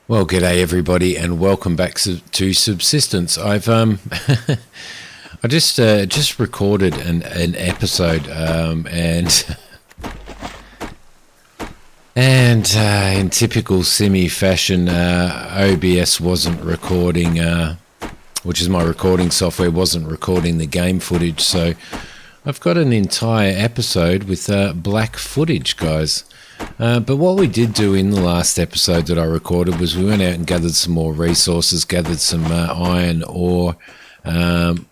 Well, g'day everybody, and welcome back to Subsistence. I've I just recorded an episode, and in typical Simi fashion, OBS wasn't recording, which is my recording software, wasn't recording the game footage. So I've got an entire episode with black footage, guys. But what we did do in the last episode that I recorded was we went out and gathered some more resources, gathered some iron ore,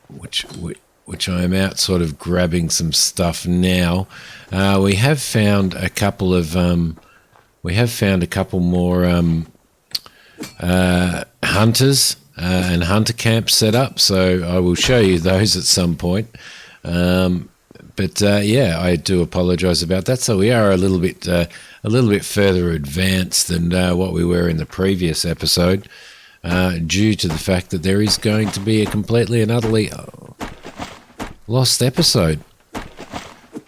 which I am out sort of grabbing some stuff now. We have found a couple of more hunters and hunter camps set up, so I will show you those at some point. But yeah, I do apologise about that. So we are a little bit further advanced than what we were in the previous episode, due to the fact that there is going to be a completely and utterly lost episode.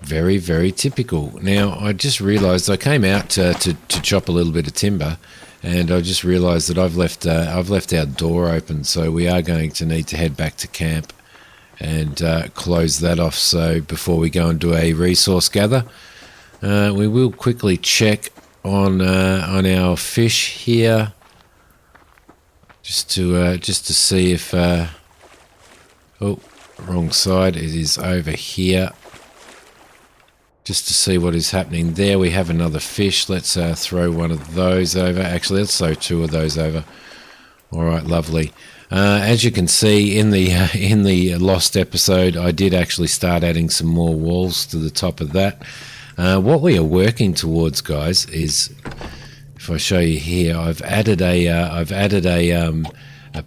Very, very typical. Now, I just realised I came out to chop a little bit of timber, and I just realised that I've left our door open, so we are going to need to head back to camp and close that off. So before we go and do a resource gather, we will quickly check on our fish here, just to see if oh, wrong side, it is over here, just to see what is happening there. We have another fish. Let's throw one of those over. Actually, let's throw two of those over. All right, lovely. As you can see in the lost episode, I did actually start adding some more walls to the top of that. What we are working towards, guys, is, if I show you here, I've added a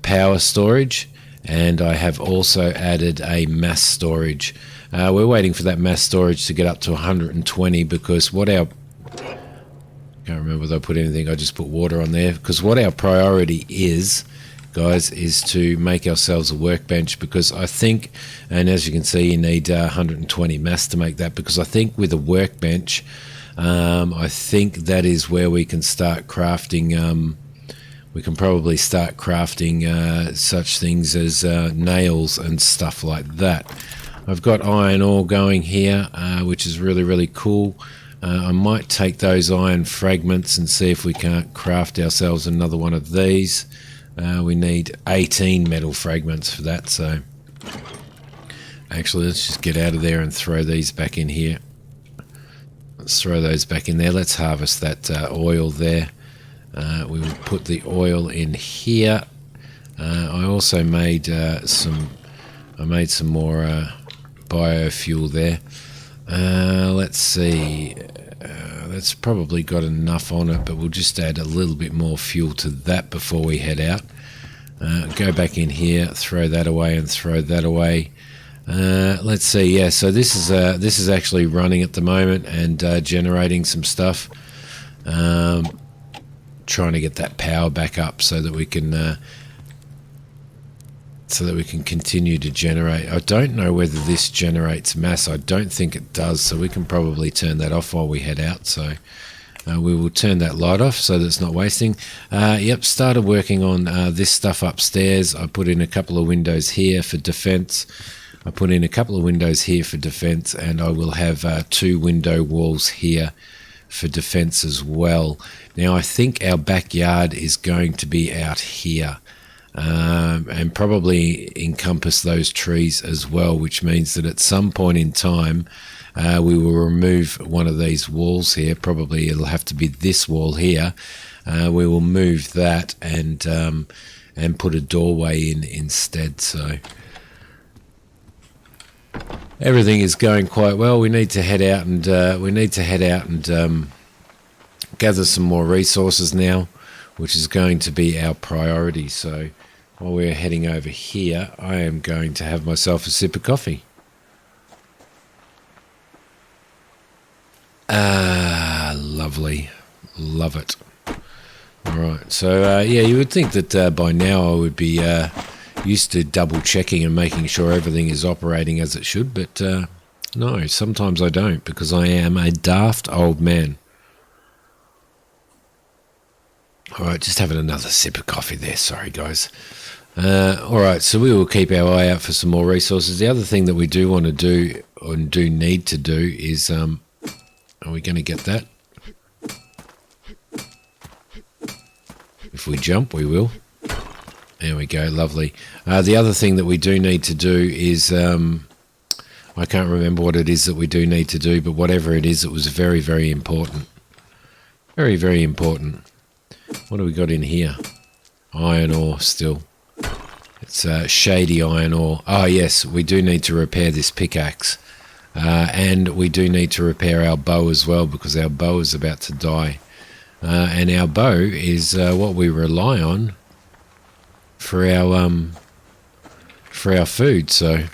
power storage, and I have also added a mass storage. We're waiting for that mass storage to get up to 120, because what our can't remember whether I put anything. I just put water on there, because what our priority is, guys, is to make ourselves a workbench, because I think, and as you can see, you need 120 mass to make that, because I think with a workbench, I think that is where we can start crafting. We can probably start crafting such things as nails and stuff like that. I've got iron ore going here, which is really, really cool. I might take those iron fragments and see if we can't craft ourselves another one of these. We need 18 metal fragments for that, so actually let's just get out of there and throw these back in here. Let's throw those back in there. Let's harvest that oil there. We will put the oil in here. I also made some more biofuel there. Let's see, that's probably got enough on it, but we'll just add a little bit more fuel to that before we head out. Go back in here, throw that away, and throw that away. Let's see, yeah, so this is actually running at the moment and generating some stuff, trying to get that power back up so that we can continue to generate. I don't know whether this generates mass. I don't think it does, so we can probably turn that off while we head out. So we will turn that light off so that it's not wasting. Yep, started working on this stuff upstairs. I put in a couple of windows here for defense. I put in a couple of windows here for defense, and I will have 2 window walls here for defense as well. Now, I think our backyard is going to be out here. And probably encompass those trees as well, which means that at some point in time we will remove one of these walls here. Probably it'll have to be this wall here. We will move that and put a doorway in instead. So everything is going quite well. We need to head out and gather some more resources now, which is going to be our priority. So while we're heading over here, I am going to have myself a sip of coffee. Lovely. Love it. All right. So, yeah, you would think that by now I would be used to double checking and making sure everything is operating as it should, but no, sometimes I don't, because I am a daft old man. All right, just having another sip of coffee there. Sorry, guys. All right, so we will keep our eye out for some more resources. The other thing that we do want to do, or do need to do, is are we going to get that? If we jump, we will. There we go, lovely. The other thing that we do need to do is, I can't remember what it is that we do need to do, but whatever it is, it was very, very important. Very, very important. What do we got in here? Iron ore still. It's shady iron ore. Oh, yes, we do need to repair this pickaxe. And we do need to repair our bow as well, because our bow is about to die. And our bow is what we rely on for our food. So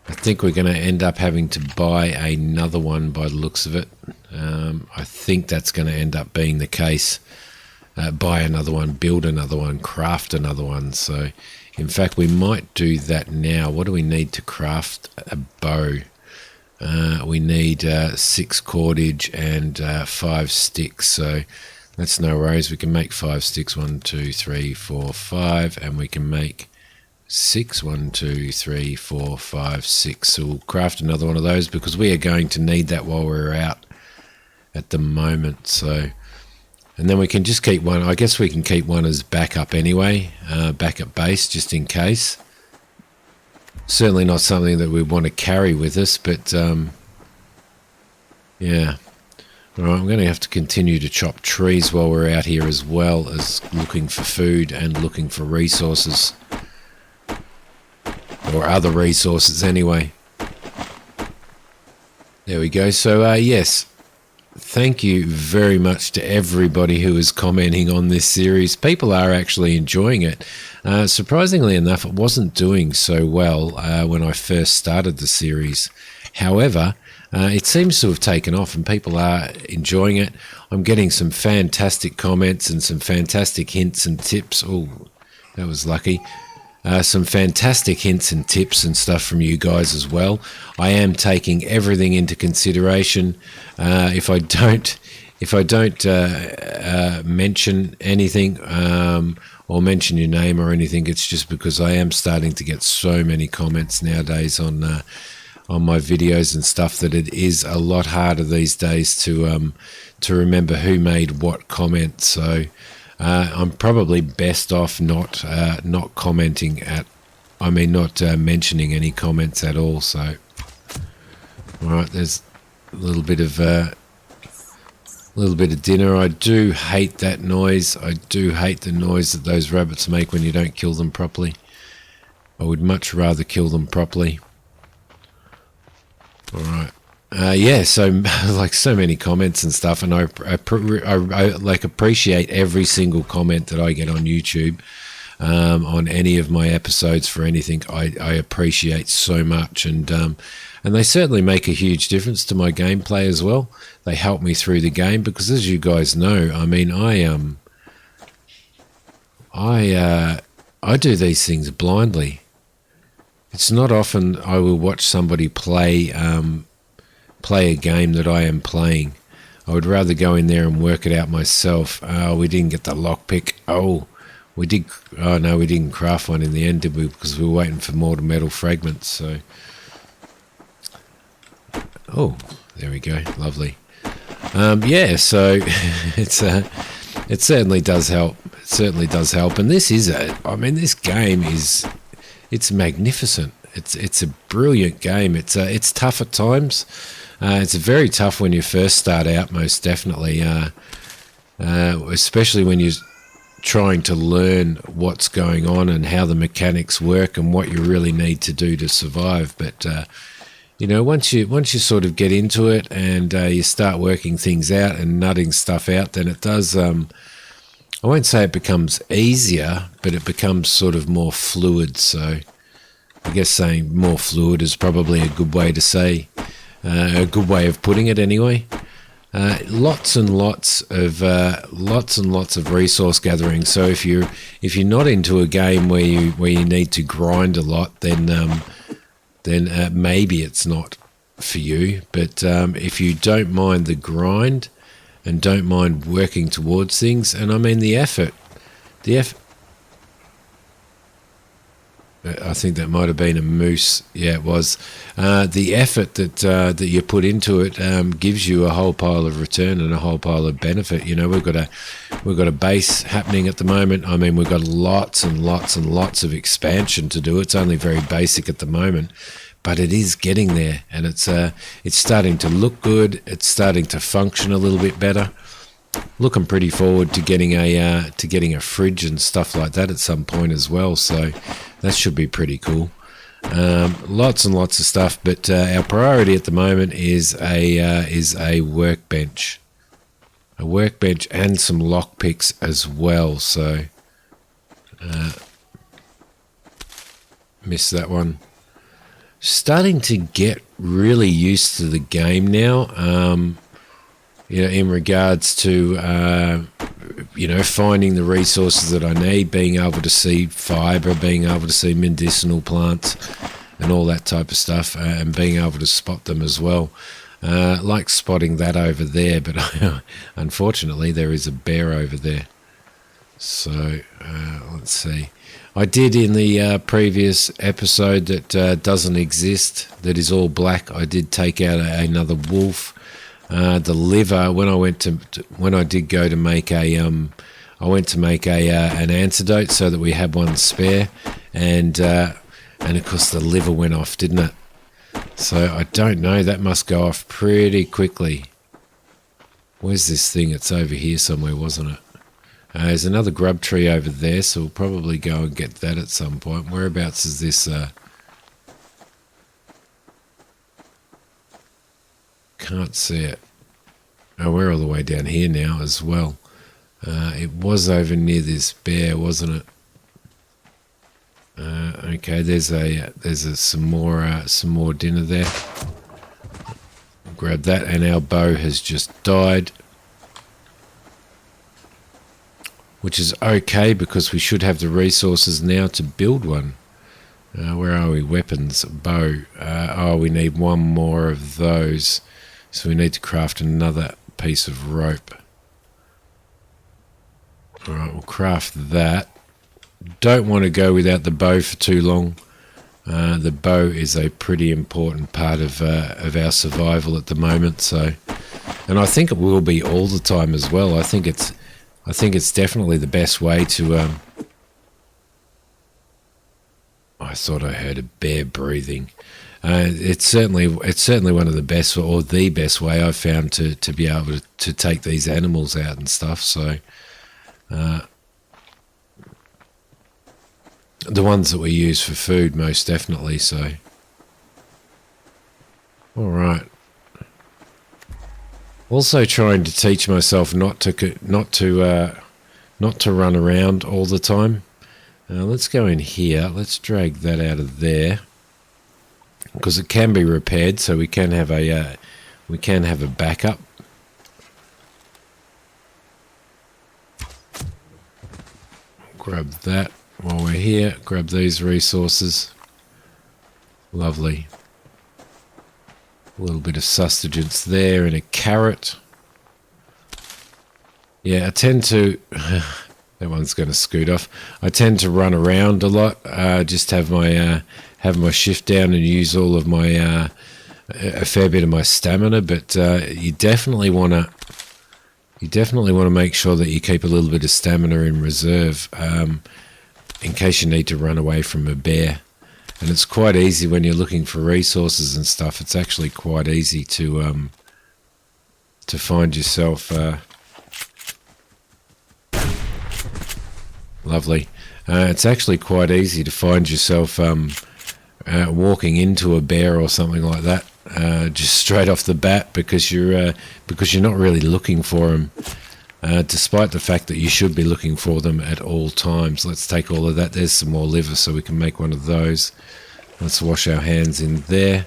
I think we're going to end up having to buy another one by the looks of it. I think that's going to end up being the case. Buy another one, build another one, craft another one. So, in fact, we might do that now. What do we need to craft a bow? We need 6 cordage and 5 sticks. So, that's no worries. We can make 5 sticks. 1, 2, 3, 4, 5. And we can make 6. 1, 2, 3, 4, 5, 6. So, we'll craft another one of those because we are going to need that while we're out at the moment. So... and then we can just keep one. I guess we can keep one as backup anyway, backup base, just in case. Certainly not something that we want to carry with us, but yeah. All right, I'm going to have to continue to chop trees while we're out here, as well as looking for food and looking for resources. Or other resources anyway. There we go. So, yes. Thank you very much to everybody who is commenting on this series. People are actually enjoying it. Surprisingly enough, it wasn't doing so well when I first started the series. However, it seems to have taken off and people are enjoying it. I'm getting some fantastic comments and some fantastic hints and tips. Oh, that was lucky. Some fantastic hints and tips and stuff from you guys as well. I am taking everything into consideration. If I don't mention anything or mention your name or anything, it's just because I am starting to get so many comments nowadays on my videos and stuff that it is a lot harder these days to remember who made what comment. So. I'm probably best off not commenting not mentioning any comments at all. So, all right, there's a little bit of dinner. I do hate that noise. I do hate the noise that those rabbits make when you don't kill them properly. I would much rather kill them properly. All right. Yeah, so like so many comments and stuff, and I like appreciate every single comment that I get on YouTube on any of my episodes for anything. I appreciate so much, and they certainly make a huge difference to my gameplay as well. They help me through the game because, as you guys know, I mean, I do these things blindly. It's not often I will watch somebody play a game that I am playing. I would rather go in there and work it out myself. Oh, we didn't get the lockpick. Oh, we did. Oh, no, we didn't craft one in the end, did we? Because we were waiting for more metal fragments. So, oh, there we go. Lovely. Yeah, so it certainly does help. It certainly does help. And this game it's magnificent. It's a brilliant game. It's tough at times. It's very tough when you first start out, most definitely, especially when you're trying to learn what's going on and how the mechanics work and what you really need to do to survive. But once you sort of get into it and you start working things out and nutting stuff out, then it does. I won't say it becomes easier, but it becomes sort of more fluid. So I guess saying more fluid is probably a good way to say. A good way of putting it, anyway. Lots and lots of resource gathering. So if you're not into a game where you need to grind a lot, then maybe it's not for you. But if you don't mind the grind, and don't mind working towards things. And I mean the effort. I think that might have been a moose. Yeah, it was. The effort that you put into it gives you a whole pile of return and a whole pile of benefit. You know, we've got a base happening at the moment. I mean, we've got lots and lots and lots of expansion to do. It's only very basic at the moment, but it is getting there, and it's starting to look good. It's starting to function a little bit better. Looking pretty forward to getting a fridge and stuff like that at some point as well. So that should be pretty cool. Lots and lots of stuff, but our priority at the moment is a workbench, and some lockpicks as well. So missed that one. Starting to get really used to the game now. In regards to, finding the resources that I need, being able to see fibre, being able to see medicinal plants and all that type of stuff, and being able to spot them as well. Like spotting that over there, but unfortunately there is a bear over there. So let's see. I did in the previous episode that doesn't exist, that is all black. I did take out another wolf. The liver, when I did go to make an antidote so that we had one spare, and of course the liver went off, didn't it? So I don't know, that must go off pretty quickly. Where's this thing? It's over here somewhere, wasn't it? There's another grub tree over there, so we'll probably go and get that at some point. Whereabouts is this? Can't see it. Oh, we're all the way down here now as well. It was over near this bear, wasn't it? Okay, there's some more dinner there. Grab that, and our bow has just died, which is okay because we should have the resources now to build one. Where are we? Weapons, bow. We need one more of those. So we need to craft another piece of rope. Alright, we'll craft that. Don't want to go without the bow for too long. The bow is a pretty important part of our survival at the moment. So, and I think it will be all the time as well. I think it's definitely the best way to. I thought I heard a bear breathing. It's certainly one of the best, or the best way I've found to be able to take these animals out and stuff. So the ones that we use for food, most definitely. So all right. Also trying to teach myself not to run around all the time. Let's go in here. Let's drag that out of there, because it can be repaired, so we can have a backup. Grab that while we're here. Grab these resources. Lovely. A little bit of sustenance there, and a carrot. Yeah, I tend to. That one's going to scoot off. I tend to run around a lot. Just have my shift down and use all of my a fair bit of my stamina. But you definitely want to make sure that you keep a little bit of stamina in reserve in case you need to run away from a bear. And it's quite easy when you're looking for resources and stuff. It's actually quite easy to find yourself. Lovely. It's actually quite easy to find yourself walking into a bear or something like that, just straight off the bat, because you're not really looking for them, despite the fact that you should be looking for them at all times. Let's take all of that. There's some more liver, so we can make one of those. Let's wash our hands in there.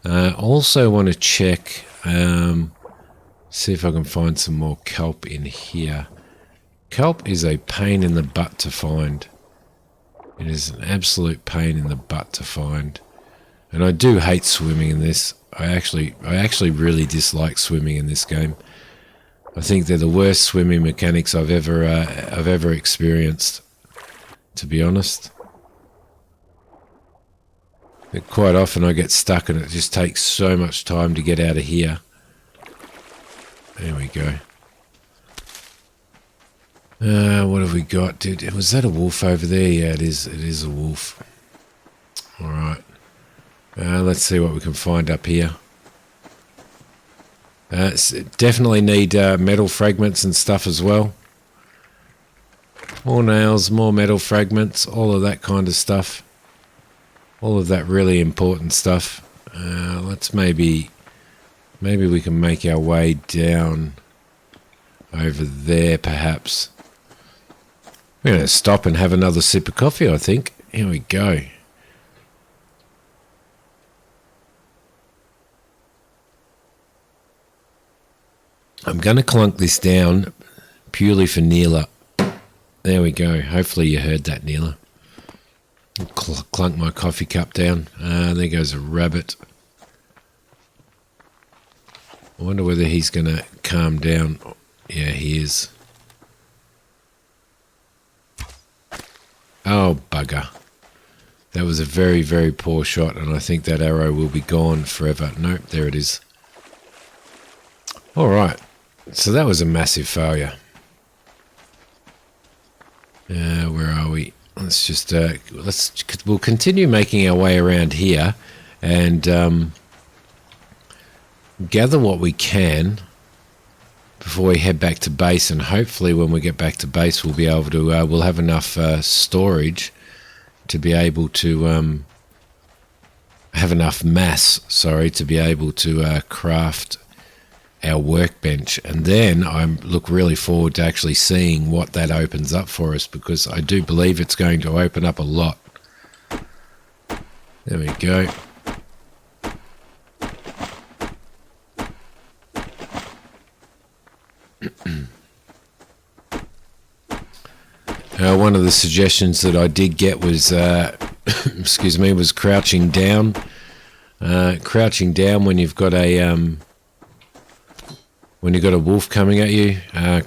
Also want to check, see if I can find some more kelp in here. Kelp is a pain in the butt to find. It is an absolute pain in the butt to find. And I do hate swimming in this. I actually really dislike swimming in this game. I think they're the worst swimming mechanics I've ever experienced, to be honest. Quite often I get stuck and it just takes so much time to get out of here. There we go. What have we got? Dude, was that a wolf over there? Yeah, it is. It is a wolf. All right. Let's see what we can find up here. Definitely need metal fragments and stuff as well. More nails, more metal fragments, all of that kind of stuff. All of that really important stuff. Let's maybe we can make our way down over there, perhaps. We're going to stop and have another sip of coffee, I think. Here we go. I'm going to clunk this down purely for Neela. There we go. Hopefully you heard that, Neela. Clunk my coffee cup down. There goes a rabbit. I wonder whether he's going to calm down. Yeah, he is. Oh, bugger. That was a very, very poor shot, and I think that arrow will be gone forever. Nope, there it is. All right. So that was a massive failure. Where are we? Let's just we'll continue making our way around here and gather what we can before we head back to base, and hopefully when we get back to base we'll be able to we'll have enough storage to be able to have enough mass, to be able to craft our workbench. And then I look really forward to actually seeing what that opens up for us, because I do believe it's going to open up a lot. There we go. One of the suggestions that I did get was excuse me, was crouching down. Crouching down when you've got a wolf coming at you,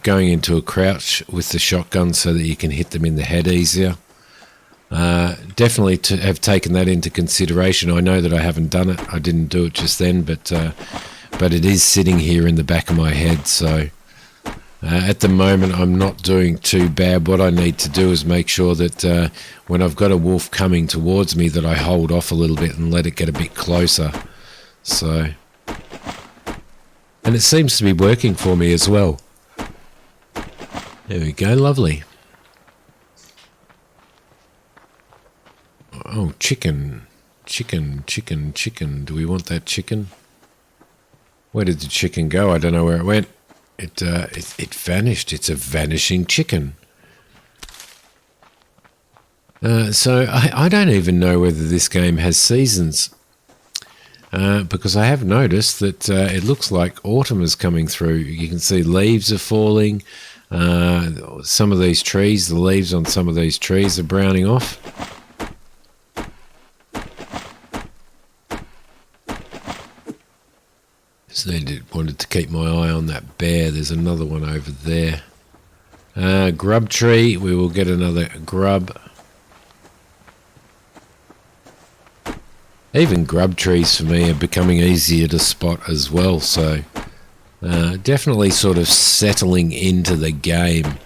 going into a crouch with the shotgun so that you can hit them in the head easier. Definitely to have taken that into consideration. I know that I haven't done it. I didn't do it just then, but it is sitting here in the back of my head. So at the moment, I'm not doing too bad. What I need to do is make sure that when I've got a wolf coming towards me, that I hold off a little bit and let it get a bit closer. So. And it seems to be working for me as well. There we go, lovely. Oh, chicken. Chicken. Do we want that chicken? Where did the chicken go? I don't know where it went. It vanished. It's a vanishing chicken. So I don't even know whether this game has seasons. Because I have noticed that it looks like autumn is coming through. You can see leaves are falling. Some of these trees, the leaves on some of these trees are browning off. So I wanted to keep my eye on that bear. There's another one over there. Grub tree. We will get another grub. Even grub trees for me are becoming easier to spot as well, so definitely sort of settling into the game.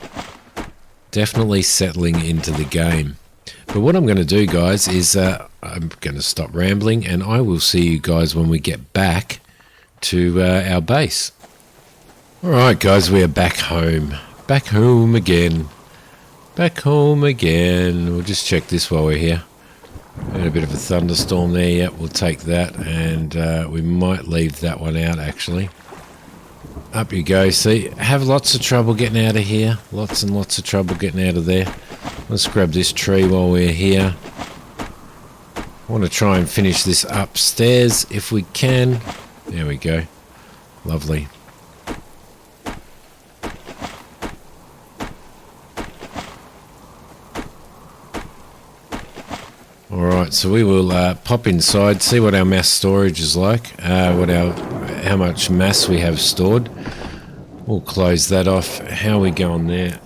Definitely settling into the game. But what I'm going to do, guys, is I'm going to stop rambling, and I will see you guys when we get back to our base. Alright, guys, we are back home. Back home again. Back home again. We'll just check this while we're here. Had a bit of a thunderstorm there. Yep, we'll take that, and we might leave that one out, actually. Up you go. See, have lots of trouble getting out of here. Lots and lots of trouble getting out of there. Let's grab this tree while we're here. I want to try and finish this upstairs if we can. There we go. Lovely. Alright, so we will pop inside, see what our mass storage is like, how much mass we have stored. We'll close that off. How are we going there?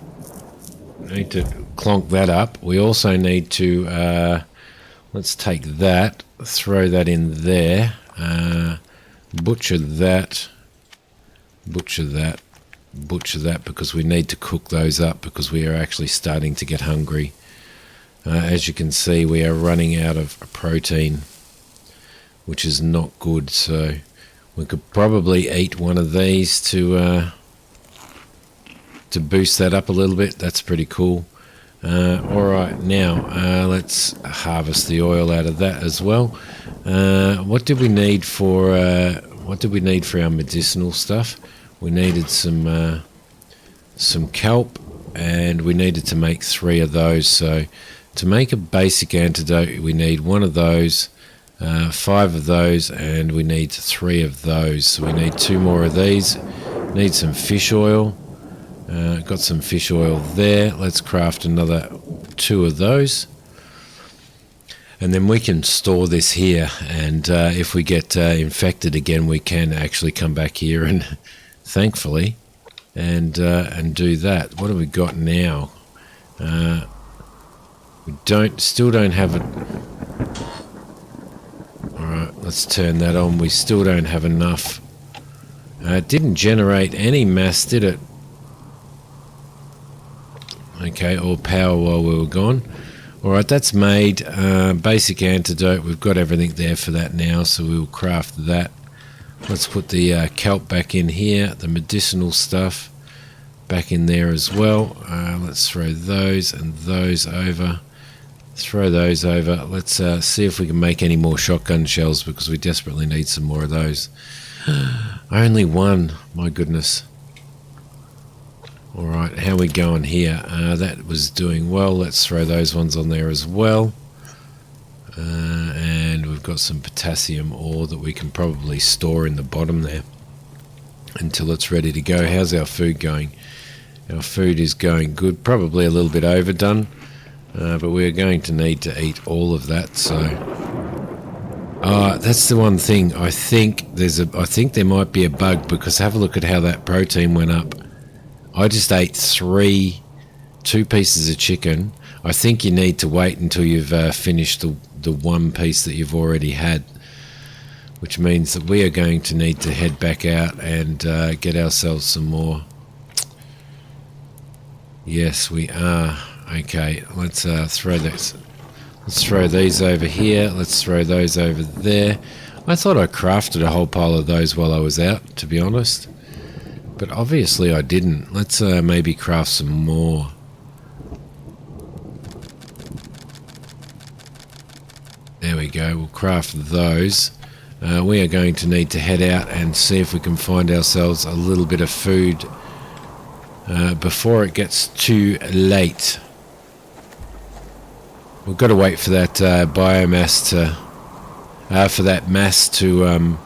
Need to clonk that up. We also need to let's take that, throw that in there, butcher that, butcher that, butcher that, because we need to cook those up because we are actually starting to get hungry. As you can see, we are running out of protein, which is not good, so we could probably eat one of these to boost that up a little bit. That's pretty cool. Alright, now let's harvest the oil out of that as well. What did we need for our medicinal stuff? We needed some kelp, and we needed to make 3 of those. So to make a basic antidote, we need 1 of those, 5 of those, and we need 3 of those. So we need 2 more of these. Need some fish oil. Got some fish oil there. Let's craft another 2 of those. And then we can store this here, and if we get infected again, we can actually come back here and thankfully and do that. What have we got now? We still don't have it. Alright, let's turn that on. We still don't have enough. It didn't generate any mass, did it? Okay, or power while we were gone. Alright, that's made. Basic antidote. We've got everything there for that now, so we'll craft that. Let's put the kelp back in here, the medicinal stuff back in there as well. Let's throw those and those over. Throw those over. Let's see if we can make any more shotgun shells, because we desperately need some more of those. Only 1, my goodness. Alright, how are we going here? That was doing well. Let's throw those ones on there as well. And we've got some potassium ore that we can probably store in the bottom there until it's ready to go. How's our food going? Our food is going good. Probably a little bit overdone, but we're going to need to eat all of that. So that's the one thing. I think there might be a bug, because have a look at how that protein went up. I just ate 2 pieces of chicken. I think you need to wait until you've finished the 1 piece that you've already had, which means that we are going to need to head back out and get ourselves some more. Yes, we are. Okay, let's throw this. Let's throw these over here. Let's throw those over there. I thought I crafted a whole pile of those while I was out, to be honest. But obviously I didn't. Let's maybe craft some more. There we go. We'll craft those. We are going to need to head out and see if we can find ourselves a little bit of food before it gets too late. We've got to wait for that biomass for that mass to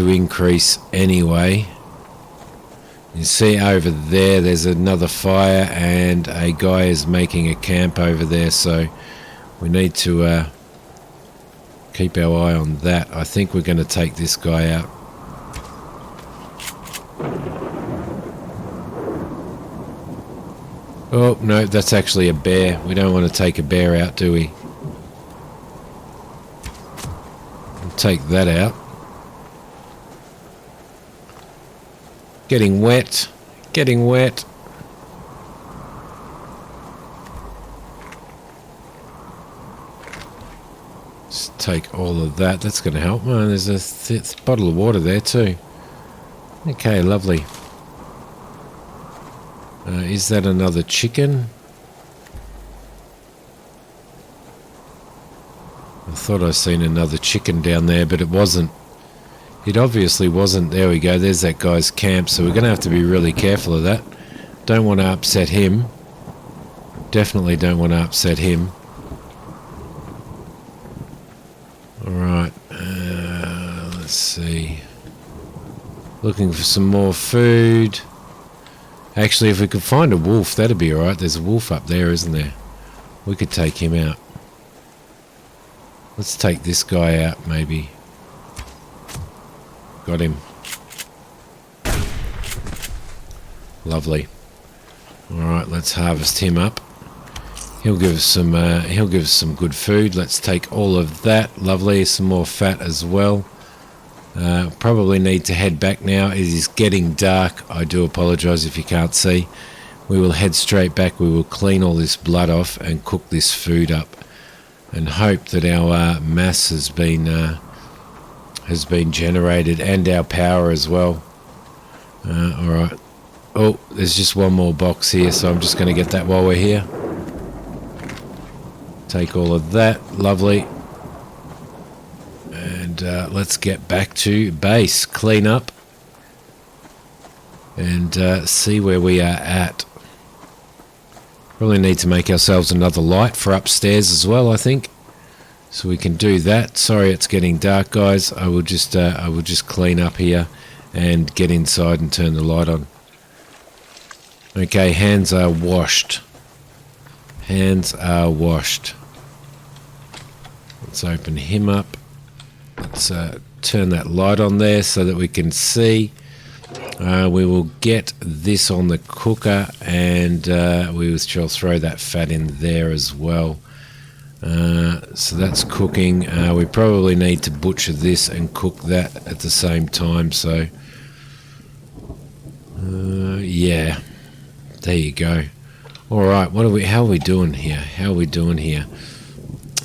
increase anyway. You see over there's another fire, and a guy is making a camp over there, so we need to keep our eye on that. I think we're going to take this guy out. Oh, no, that's actually a bear. We don't want to take a bear out, do we? We'll take that out. Getting wet. Getting wet. Just take all of that. That's going to help. Oh, there's a bottle of water there too. Okay, lovely. Is that another chicken? I thought I seen another chicken down there, but it wasn't. It obviously wasn't. There we go. There's that guy's camp, so we're going to have to be really careful of that. Don't want to upset him. Definitely don't want to upset him. Alright, let's see. Looking for some more food. Actually, if we could find a wolf, that'd be alright. There's a wolf up there, isn't there? We could take him out. Let's take this guy out, maybe. Got him. Lovely. All right, let's harvest him up. He'll give us some. He'll give us some good food. Let's take all of that. Lovely. Some more fat as well. Probably need to head back now. It is getting dark. I do apologise if you can't see. We will head straight back. We will clean all this blood off and cook this food up, and hope that our mass has been generated, and our power as well. All right. Oh, there's just one more box here, so I'm just going to get that while we're here. Take all of that. Lovely. And let's get back to base, clean up, and see where we are at. Probably need to make ourselves another light for upstairs as well, I think, so we can do that. Sorry, it's getting dark, guys. I will just clean up here and get inside and turn the light on. Okay, hands are washed. Hands are washed. Let's open him up. Let's turn that light on there so that we can see. We will get this on the cooker, and we shall throw that fat in there as well. So that's cooking. We probably need to butcher this and cook that at the same time. So yeah, there you go. All right, how are we doing here? How are we doing here?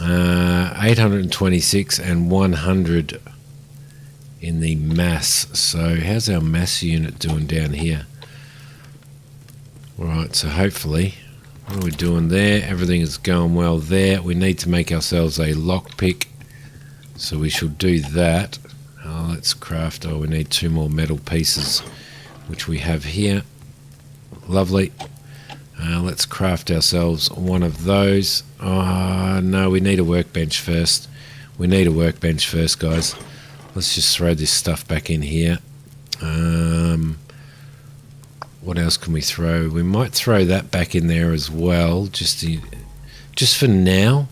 826 and 100 in the mass. So how's our mass unit doing down here? All right, so hopefully, what are we doing there? Everything is going well there. We need to make ourselves a lockpick, so we shall do that. Let's craft. We need 2 more metal pieces, which we have here. Lovely. Let's craft ourselves one of those. No, we need a workbench first. We need a workbench first, guys. Let's just throw this stuff back in here. What else can we throw? We might throw that back in there as well, just for now.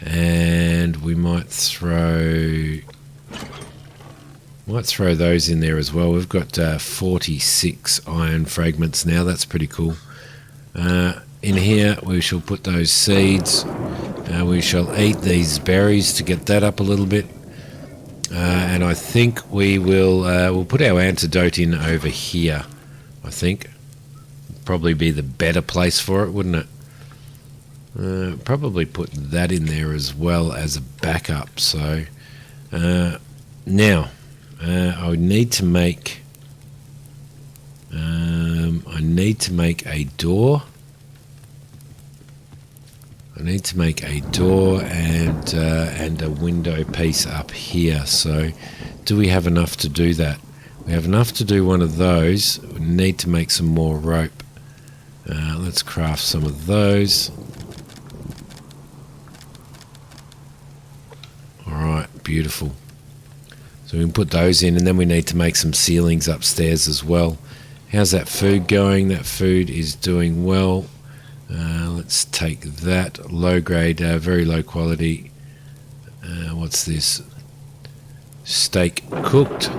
And we might throw those in there as well. We've got 46 iron fragments now. That's pretty cool. In here we shall put those seeds. We shall eat these berries to get that up a little bit. And I think we'll put our antidote in over here. I think probably be the better place for it, wouldn't it? Probably put that in there as well as a backup. So now I would need to make a door. I need to make a door and a window piece up here. So do we have enough to do that? We have enough to do one of those. We need to make some more rope. Let's craft some of those. Alright, beautiful. So we can put those in, and then we need to make some ceilings upstairs as well. How's that food going? That food is doing well. Let's take that. Low grade, very low quality. What's this? Steak cooked.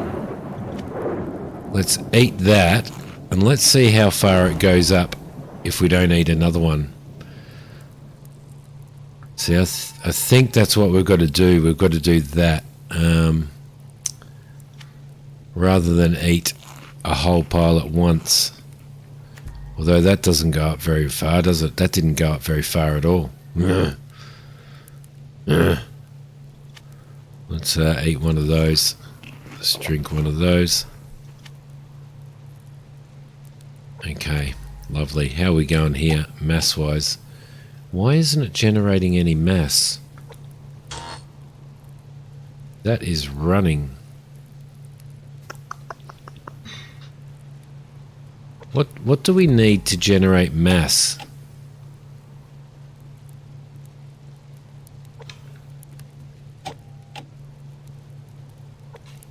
Let's eat that, and let's see how far it goes up if we don't eat another one. See, I think that's what we've got to do. We've got to do that. Rather than eat a whole pile at once. Although that doesn't go up very far, does it? That didn't go up very far at all. Let's eat one of those. Let's drink one of those. Okay, lovely. How are we going here, mass-wise? Why isn't it generating any mass? That is running. What do we need to generate mass?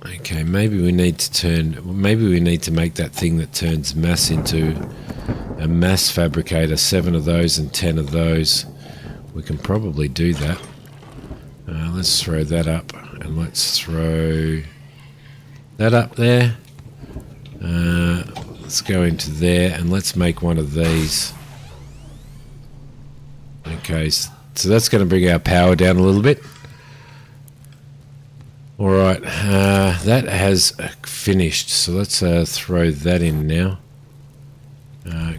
Okay, maybe we need to make that thing that turns mass into a mass fabricator. 7 of those and 10 of those. We can probably do that. Let's throw that up, and let's throw that up there. let's go into there and let's make one of these. Okay, so that's going to bring our power down a little bit. Alright, that has finished, so let's throw that in now.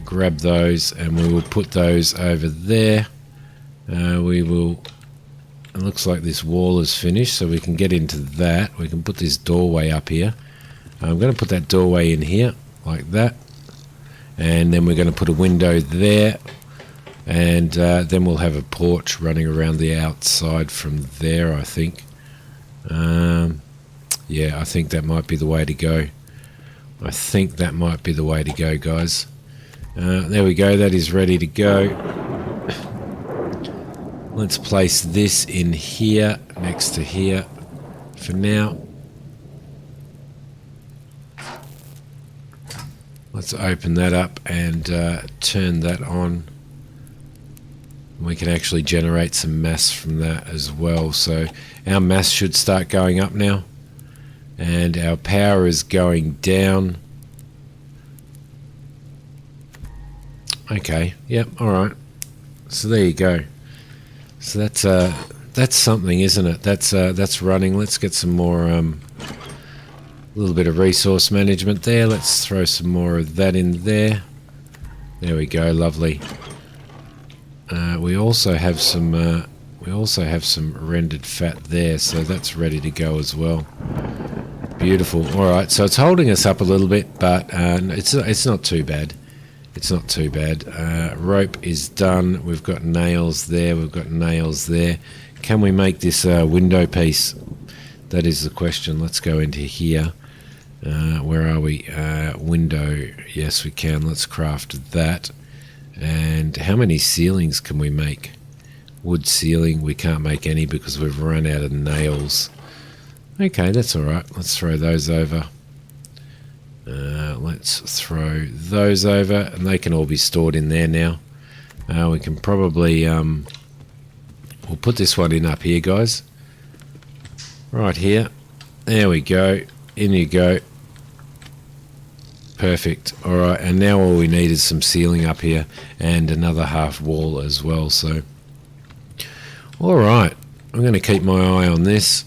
Grab those and we will put those over there. We will... It looks like this wall is finished, so we can get into that. We can put this doorway up here. I'm going to put that doorway in here, like that. And then we're going to put a window there. And then we'll have a porch running around the outside from there, I think. Yeah, I think that might be the way to go. I think that might be the way to go, guys. There we go, that is ready to go. Let's place this in here, next to here, for now. Let's open that up and turn that on. We can actually generate some mass from that as well. So our mass should start going up now. And our power is going down. Okay, yep, alright. So there you go. So that's something, isn't it? That's running. Let's get some more a little bit of resource management there. Let's throw some more of that in there. There we go, lovely. We also have some rendered fat there, so that's ready to go as well. Beautiful. All right, so it's holding us up a little bit, but it's not too bad. It's not too bad. Rope is done. We've got nails there. We've got nails there. Can we make this window piece? That is the question. Let's go into here. Where are we? Window. Yes, we can. Let's craft that. And how many ceilings can we make? Wood ceiling. We can't make any because we've run out of nails. Okay, that's all right. Let's throw those over. Let's throw those over, and they can all be stored in there now. We can probably we'll put this one in up here, guys. Right here. There we go. In you go. Perfect. All right, and now all we need is some ceiling up here and another half wall as well. So, all right, I'm going to keep my eye on this.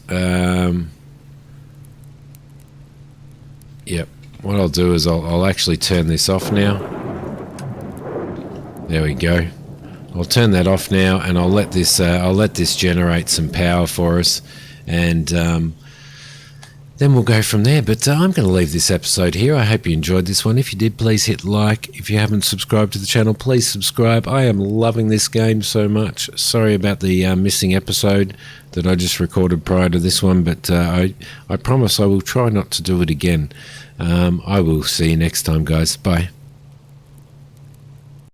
Yep. What I'll do is I'll actually turn this off now. There we go. I'll turn that off now, and I'll let this generate some power for us, and then we'll go from there. But I'm going to leave this episode here. I hope you enjoyed this one. If you did, please hit like. If you haven't subscribed to the channel, please subscribe. I am loving this game so much. Sorry about the missing episode that I just recorded prior to this one, but I promise I will try not to do it again. I will see you next time, guys. Bye.